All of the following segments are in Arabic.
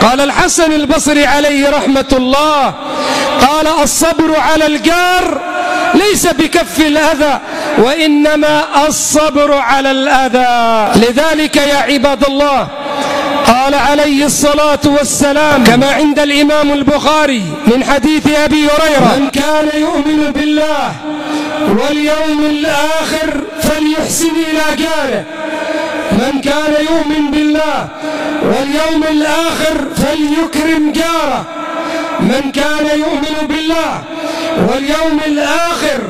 قال الحسن البصري عليه رحمة الله، قال الصبر على الجار ليس بكف الأذى، وإنما الصبر على الأذى. لذلك يا عباد الله قال عليه الصلاة والسلام كما عند الإمام البخاري من حديث أبي هريرة: من كان يؤمن بالله واليوم الآخر فليحسن إلى جاره. من كان يؤمن بالله واليوم الآخر فليكرم جاره. من كان يؤمن بالله واليوم الآخر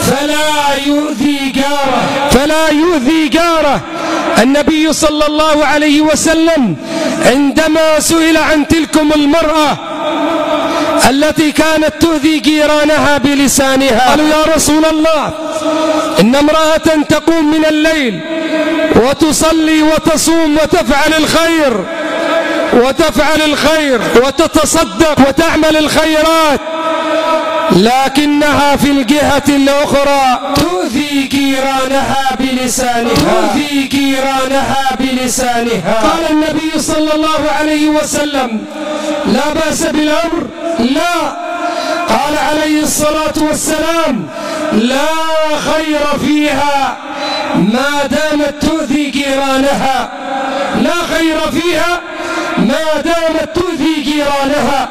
فلا يؤذي جاره. النبي صلى الله عليه وسلم عندما سئل عن تلكم المرأة التي كانت تؤذي جيرانها بلسانها، قالوا: يا رسول الله، إن امرأة تقوم من الليل وتصلي وتصوم وتفعل الخير وتتصدق وتعمل الخيرات، لكنها في الجهة الأخرى تؤذي جيرانها بلسانها. قال النبي صلى الله عليه وسلم: لا بأس بالأمر؟ لا. قال عليه الصلاة والسلام: لا خير فيها ما دامت تؤذي جيرانها. لا خير فيها ما دامت تؤذي جيرانها.